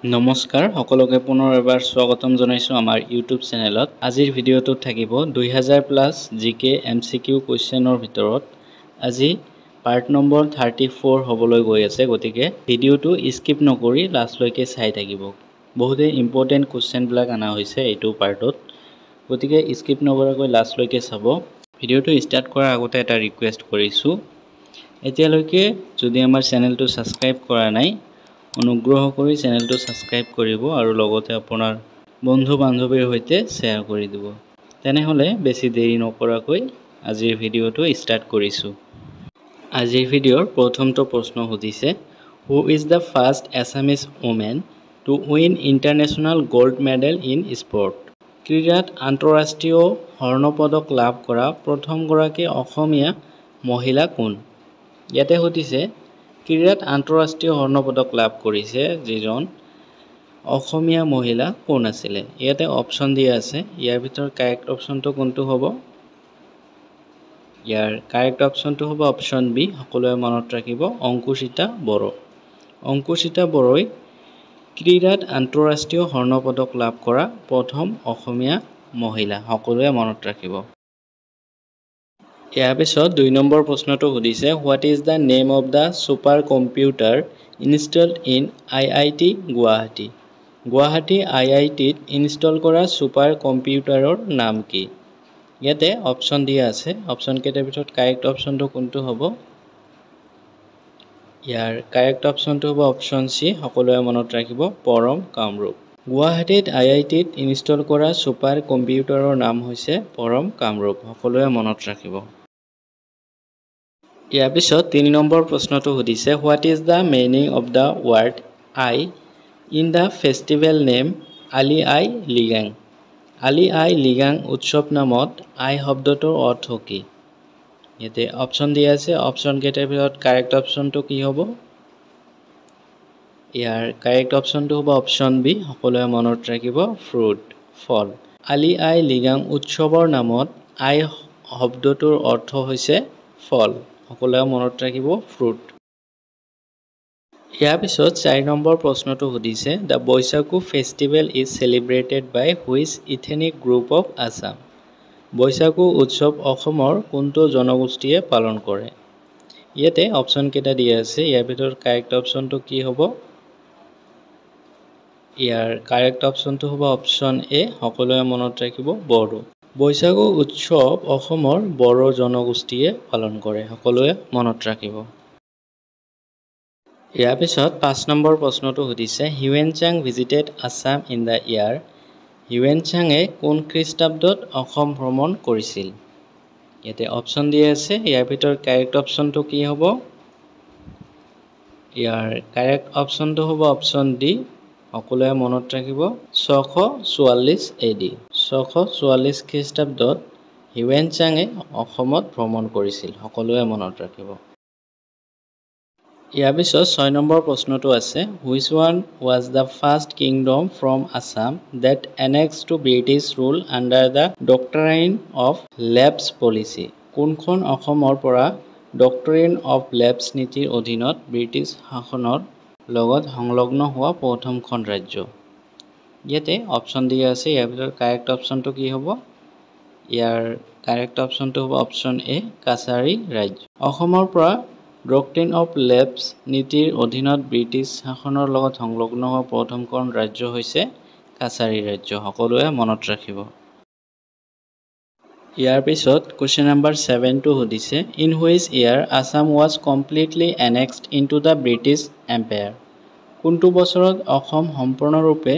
নমস্কাৰ সকলোকে পুনৰ এবাৰ স্বাগতম জনাইছোঁ আমাৰ ইউটিউব চেনেলত। আজিৰ ভিডিঅ'টোত থাকিব 2000 প্লাছ জিকে MCQ কুৱেশ্যনৰ ভিতৰত আজি পাৰ্ট নম্বৰ 34 হ'বলৈ গৈ আছে। গতিকে ভিডিঅ'টো স্কিপ নকৰি লাষ্টলৈকে চাই থাকিব। বহুতে ইম্পৰ্টেণ্ট কুৱেশ্যনবিলাক অনা হৈছে এইটো পাৰ্টত, গতিকে স্কিপ নকৰাকৈ লাষ্টলৈকে চাব। ভিডিঅ'টো ষ্টাৰ্ট কৰাৰ আগতে এটা ৰিকুৱেষ্ট কৰিছোঁ, এতিয়ালৈকে যদি আমাৰ চেনেলটো ছাবস্ক্ৰাইব কৰা নাই অনুগ্ৰহ কৰি চেনেলটো ছাবস্ক্ৰাইব কৰিব আৰু লগতে আপোনাৰ বন্ধু বান্ধৱীৰ সৈতে শ্বেয়াৰ কৰি দিব। তেনেহ'লে বেছি দেৰি নকৰাকৈ আজিৰ ভিডিঅ'টো ষ্টাৰ্ট কৰিছোঁ। আজিৰ ভিডিঅ'ৰ প্ৰথমটো প্ৰশ্ন সুধিছে, who is the first Assamese women to win international gold medal in sport? ক্ৰীড়াত আন্তঃৰাষ্ট্ৰীয় স্বৰ্ণ পদক লাভ কৰা প্ৰথমগৰাকী অসমীয়া মহিলা কোন? ইয়াতে সুধিছে ক্ৰীড়াত আন্তঃৰাষ্ট্ৰীয় স্বৰ্ণ পদক লাভ কৰিছে যিজন অসমীয়া মহিলা কোন আছিলে? ইয়াতে অপশ্যন দিয়া আছে, ইয়াৰ ভিতৰত কাৰেক্ট অপশ্যনটো কোনটো হ'ব? ইয়াৰ কাৰেক্ট অপশ্যনটো হ'ব অপশ্যন বি। সকলোৱে মনত ৰাখিব, অংকুচিতা বড়ো। অংকুচিতা বড়োই ক্ৰীড়াত আন্তঃৰাষ্ট্ৰীয় স্বৰ্ণ পদক লাভ কৰা প্ৰথম অসমীয়া মহিলা। সকলোৱে মনত ৰাখিব। ইয়াৰ পিছত 2 নম্বৰ প্ৰশ্নটো সুধিছে, what is the name of the super computer installed in IIT Guwahati? Guwahati IITত ইনষ্টল কৰা ছুপাৰ কম্পিউটাৰৰ নাম কি? ইয়াতে অপশ্যন দিয়া আছে, অপশ্যনকেইটাৰ ভিতৰত কাৰেক্ট অপশ্যনটো কোনটো হ'ব? ইয়াৰ কাৰেক্ট অপশ্যনটো হ'ব অপশ্যন চি। সকলোৱে মনত ৰাখিব, পৰম কামৰূপ। গুৱাহাটীত IITত ইনষ্টল কৰা ছুপাৰ কম্পিউটাৰৰ নাম হৈছে পৰম কামৰূপ। সকলোৱে মনত ৰাখিব। ইয়াৰ পিছত 3 নম্বৰ প্ৰশ্নটো সুধিছে, what is the meaning of the word Aye in the festival name Ali Aye Ligang? Ali Aye Ligang উৎসৱ নামত আই শব্দটোৰ অৰ্থ কি? ইয়াতে অপশ্যন দিয়া আছে, অপশ্যনকেইটাৰ ভিতৰত কাৰেক্ট অপশ্যনটো কি হ'ব? ইয়াৰ কাৰেক্ট অপশ্যনটো হ'ব অপশ্যন বি। সকলোৱে মনত ৰাখিব, ফ্ৰুট, ফল। আলি আই লৃগাং উৎসৱৰ নামত আই শব্দটোৰ অৰ্থ হৈছে ফল। সকলোৱে মনত ৰাখিব, ফ্ৰুট। ইয়াৰ পিছত 4 নম্বৰ প্ৰশ্নটো সুধিছে, the Baishagu festival is celebrated by which ethnic group of Assam? Baishagu উৎসৱ অসমৰ কোনটো জনগোষ্ঠীয়ে পালন কৰে? ইয়াতে অপশ্যনকেইটা দিয়া আছে, ইয়াৰ ভিতৰত কাৰেক্ট অপশ্যনটো কি হ'ব? ইয়াৰ কাৰেক্ট অপশ্যনটো হ'ব অপশ্যন এ। সকলোৱে মনত ৰাখিব, বড়ো। বৈশাগু উৎসৱ অসমৰ বড়ো জনগোষ্ঠীয়ে পালন কৰে। সকলোৱে মনত ৰাখিব। ইয়াৰ পিছত 5 নম্বৰ প্ৰশ্নটো সুধিছে, Hiuen Tsang visited Assam in the year? Hiuen চাঙে কোন খ্ৰীষ্টাব্দত অসম ভ্ৰমণ কৰিছিল? ইয়াতে অপশ্যন দিয়া আছে, ইয়াৰ ভিতৰত কাৰেক্ট অপশ্যনটো কি হ'ব? ইয়াৰ কাৰেক্ট অপশ্যনটো হ'ব অপশ্যন ডি। সকলোৱে মনত ৰাখিব, 644 AD। 644 খ্ৰীষ্টাব্দত হিউৱেন চাঙে অসমত ভ্ৰমণ কৰিছিল। সকলোৱে মনত ৰাখিব। ইয়াৰ পিছত 6 নম্বৰ প্ৰশ্নটো আছে, which one was the first kingdom from Assam that annexed to British rule under the doctrine of lapse policy? কোনখন অসমৰ পৰা ডক্ট্ৰিন অফ লেপছ নীতিৰ অধীনত ব্ৰিটিছ শাসনৰ লগত সংলগ্ন হোৱা প্ৰথমখন ৰাজ্য? ইয়াতে অপশ্যন দিয়া আছে, ইয়াৰ ভিতৰত কাৰেক্ট অপশ্যনটো কি হ'ব? ইয়াৰ কাৰেক্ট অপশ্যনটো হ'ব অপশ্যন এ, কাছাৰী ৰাজ্য। অসমৰ পৰা ডক্ট্ৰিন অফ লেপছ নীতিৰ অধীনত ব্ৰিটিছ শাসনৰ লগত সংলগ্ন হোৱা প্ৰথমখন ৰাজ্য হৈছে কাছাৰী ৰাজ্য। সকলোৱে মনত ৰাখিব। ইয়াৰ পিছত কুৱেশ্যন নম্বৰ 7টো সুধিছে, in which year Assam was completely annexed into the British empire? কোনটো বছৰত অসম সম্পূৰ্ণৰূপে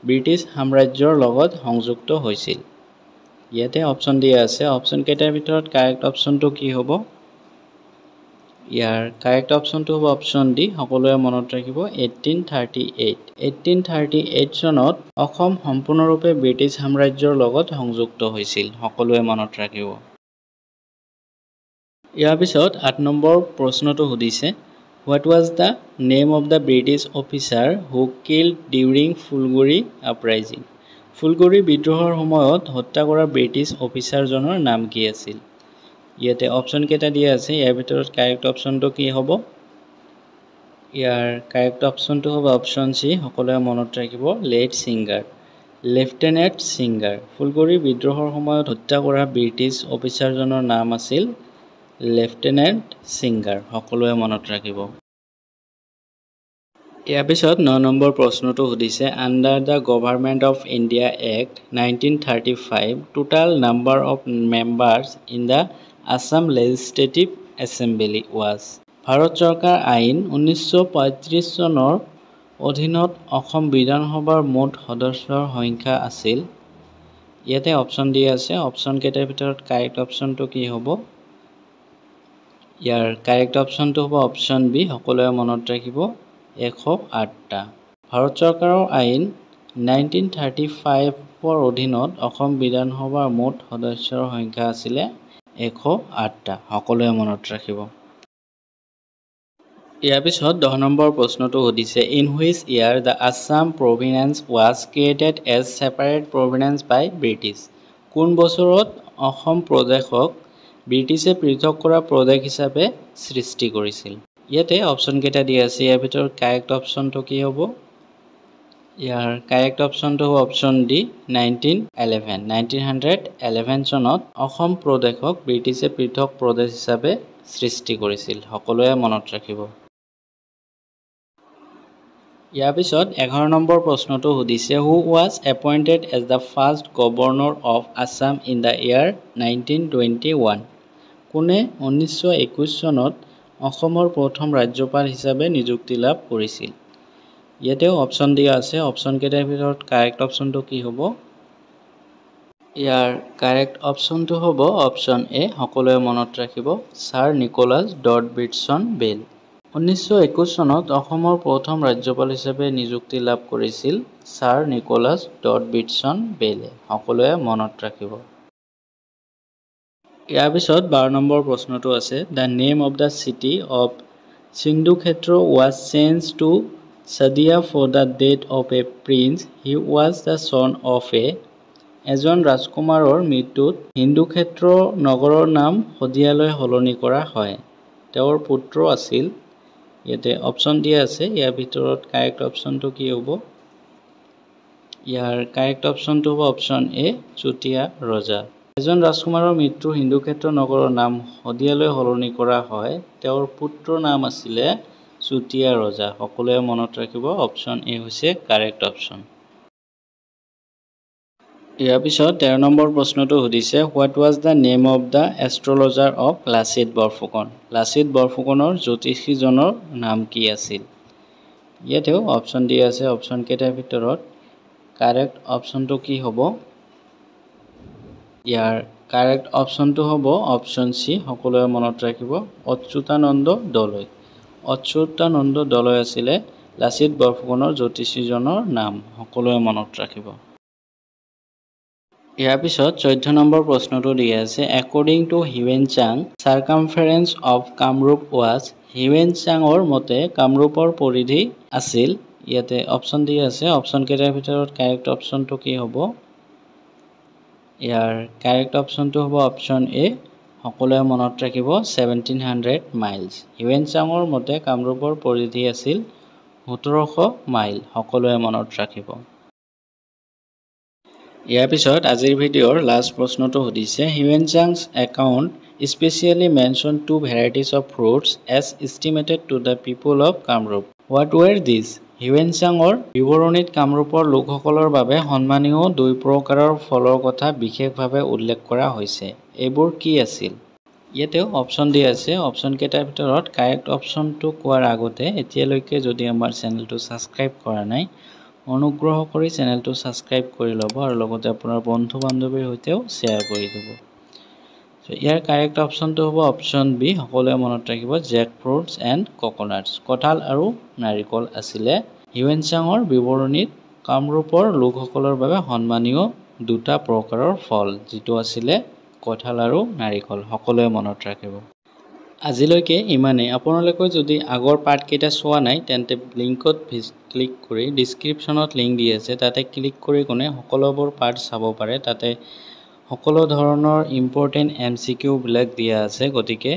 ব্ৰিটিছ সাম্ৰাজ্যৰ লগত সংযুক্ত হৈছিল? ইয়াতে অপশ্যন দিয়া আছে, অপশ্যনকেইটাৰ ভিতৰত কাৰেক্ট অপশ্যনটো কি হ'ব? ইয়াৰ কাৰেক্ট অপশ্যনটো হ'ব অপশ্যন ডি। সকলোৱে মনত ৰাখিব, 1838। 1838 চনত অসম সম্পূৰ্ণৰূপে ব্ৰিটিছ সাম্ৰাজ্যৰ লগত সংযুক্ত হৈছিল। সকলোৱে মনত ৰাখিব। ইয়াৰ পিছত 8 নম্বৰ প্ৰশ্নটো সুধিছে, what was the name of the British officer who killed during Phulaguri uprising? Phulaguri বিদ্ৰোহৰ সময়ত হত্যা কৰা ব্ৰিটিছ অফিচাৰজনৰ নাম কি আছিল? ইয়াতে অপশ্যনকেইটা দিয়া আছে, ইয়াৰ ভিতৰত কাৰেক্ট অপশ্যনটো কি হ'ব? ইয়াৰ কাৰেক্ট অপশ্যনটো হ'ব অপশ্যন চি, সকলোৱে মনত ৰাখিব late Singer. Lieutenant Singer. Phulaguri বিদ্ৰোহৰ সময়ত হত্যা কৰা ব্ৰিটিছ অফিচাৰজনৰ নাম আছিল লেফটেনেণ্ট ছিংগাৰ, সকলোৱে মনত ৰাখিব। ইয়াৰ পিছত 9 নম্বৰ প্ৰশ্নটো সুধিছে under the government of India act 1935 total number of members in the Assam legislative assembly was. Bharat চৰকাৰ আইন 1935 চনৰ অধীনত অসম বিধানসভাৰ মুঠ সদস্যৰ সংখ্যা আছিল। ইয়াতে অপশ্যন দিয়া আছে, অপশ্যন কেইটাৰ ভিতৰত কাৰেক্ট অপশ্যনটো কি হ'ব? ইয়াৰ কাৰেক্ট অপশ্যনটো হ'ব অপশ্যন বি, সকলোৱে মনত ৰাখিব 108টা। ভাৰত চৰকাৰৰ আইন 1935ৰ অধীনত অসম বিধানসভাৰ মুঠ সদস্যৰ সংখ্যা আছিলে 108টা, সকলোৱে মনত ৰাখিব। ইয়াৰ পিছত 10 নম্বৰ প্ৰশ্নটো সুধিছে in which year the Assam province was created as separate province by British. কোন বছৰত অসম প্ৰদেশক ব্ৰিটিছে পৃথক কৰা প্ৰদেশ হিচাপে সৃষ্টি কৰিছিল? ইয়াতে অপশ্যন কেইটা দিয়া আছে, ইয়াৰ ভিতৰত কাৰেক্ট অপশ্যনটো কি হ'ব? ইয়াৰ কাৰেক্ট অপশ্যনটো হ'ব অপশ্যন ডি 1911। 1911 চনত অসম প্ৰদেশক ব্ৰিটিছে পৃথক প্ৰদেশ হিচাপে সৃষ্টি কৰিছিল, সকলোৱে মনত ৰাখিব। ইয়াৰ পিছত 11 নম্বৰ প্ৰশ্নটো সুধিছে who was appointed as the first governor of Assam in the year 1921। কোনে 1921 চনত অসমৰ প্ৰথম ৰাজ্যপাল হিচাপে নিযুক্তি লাভ কৰিছিল? ইয়াতেও অপশ্যন দিয়া আছে, অপশ্যন কেইটাৰ ভিতৰত কাৰেক্ট অপশ্যনটো কি হ'ব? ইয়াৰ কাৰেক্ট অপশ্যনটো হ'ব অপশ্যন এ, সকলোৱে মনত ৰাখিব ছাৰ নিকোলাছ ডৰ্বিটছন বেইল। 1921 চনত অসমৰ প্ৰথম ৰাজ্যপাল হিচাপে নিযুক্তি লাভ কৰিছিল ছাৰ নিকোলাছ ডৰ্বিটছন বেইলে, সকলোৱে মনত ৰাখিব। ইয়াৰ পিছত 12 নম্বৰ প্ৰশ্নটো আছে the name of the city of Sindhukshetra was change to Sadiya for the death of a prince he was the son of a. এজন ৰাজকুমাৰৰ মৃত্যুত সিন্ধুক্ষেত্ৰ নগৰৰ নাম শদিয়ালৈ সলনি কৰা হয়, তেওঁৰ পুত্ৰ আছিল। ইয়াতে অপশ্যন দিয়া আছে, ইয়াৰ ভিতৰত কাৰেক্ট অপশ্যনটো কি হ'ব? ইয়াৰ কাৰেক্ট অপশ্যনটো হ'ব অপশ্যন এ চুতীয়া ৰজা। এজন ৰাজকুমাৰৰ মৃত্যু সিন্ধুক্ষেত্ৰ নগৰৰ নাম শদিয়ালৈ সলনি কৰা হয়, তেওঁৰ পুত্ৰৰ নাম আছিলে চুতীয়া ৰজা, সকলোৱে মনত ৰাখিব অপশ্যন এ হৈছে কাৰেক্ট অপশ্যন। ইয়াৰ পিছত 13 নম্বৰ প্ৰশ্নটো সুধিছে what was the name of the astrologer of Lachit Borphukan. Lachit বৰফুকনৰ জ্যোতিষীজনৰ নাম কি আছিল? ইয়াতেও অপশ্যন দিয়া আছে, অপশ্যন কেইটাৰ ভিতৰত কাৰেক্ট অপশ্যনটো কি হ'ব? ইয়াৰ কাৰেক্ট অপশ্যনটো হ'ব অপশ্যন চি, সকলোৱে মনত ৰাখিব অচ্যুতানন্দ দলৈ। অচ্যুতানন্দ দলৈ আছিলে লাচিত বৰফুকনৰ জ্যোতিষীজনৰ নাম, সকলোৱে মনত ৰাখিব। ইয়াৰ পিছত 14 নম্বৰ প্ৰশ্নটো দিয়া আছে according to Hiuen Tsang circumference of Kamrup was. Hiuen চাঙৰ মতে কামৰূপৰ পৰিধি আছিল। ইয়াতে অপশ্যন দিয়া আছে, অপশ্যন কেইটাৰ ভিতৰত কাৰেক্ট অপশ্যনটো কি হ'ব? ইয়াৰ কাৰেক্ট অপশ্যনটো হ'ব অপশ্যন এ, সকলোৱে মনত ৰাখিব 1700 মাইলছ। হিউৱেন চাঙৰ মতে কামৰূপৰ পৰিধি আছিল 1700 মাইল, সকলোৱে মনত ৰাখিব। ইয়াৰ পিছত আজিৰ ভিডিঅ'ৰ লাষ্ট প্ৰশ্নটো সুধিছে Hiuen Tsang's account specially mention 2 varieties of fruits as estimated to the people of Kamrup. What were these? Hiuen চাঙৰ বিৱৰণীত কামৰূপৰ লোকসকলৰ বাবে সন্মানীয় 2 প্ৰকাৰৰ ফলৰ কথা বিশেষভাৱে উল্লেখ কৰা হৈছে, এইবোৰ কি আছিল? ইয়াতেও অপশ্যন দিয়া আছে, অপশ্যন কেইটাৰ ভিতৰত কাৰেক্ট অপশ্যনটো কোৱাৰ আগতে এতিয়ালৈকে যদি আমাৰ চেনেলটো ছাবস্ক্ৰাইব কৰা নাই, অনুগ্ৰহ কৰি চেনেলটো ছাবস্ক্ৰাইব কৰি ল'ব আৰু লগতে আপোনাৰ বন্ধু বান্ধৱীৰ সৈতেও শ্বেয়াৰ কৰি দিব। ইয়াৰ কাৰেক্ট অপশ্যনটো হ'ব অপশ্যন বি, সকলোৱে মনত ৰাখিব জেক ফ্ৰুটছ এণ্ড কক'নাটছ। কঁঠাল আৰু নাৰিকল আছিলে হিউৱেন চাঙৰ বিৱৰণীত কামৰূপৰ লোকসকলৰ বাবে সন্মানীয় 2টা প্ৰকাৰৰ ফল, যিটো আছিলে কঁঠাল আৰু নাৰিকল, সকলোৱে মনত ৰাখিব। আজিলৈকে ইমানেই। আপোনালোকে যদি আগৰ পাৰ্টকেইটা চোৱা নাই তেন্তে লিংকত ক্লিক কৰি ডিছক্ৰিপশ্যনত লিংক দি আছে, তাতে ক্লিক কৰি কোনে সকলোবোৰ পাৰ্ট চাব পাৰে। তাতে সকলো ধৰণৰ ইম্পৰ্টেণ্ট MCQ বিলাক দিয়া আছে, গতিকে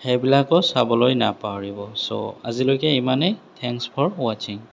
সেইবিলাকো চাবলৈ নাপাহৰিব। চ' আজিলৈকে ইমানেই। থেংকছ ফৰ ৱাচিং।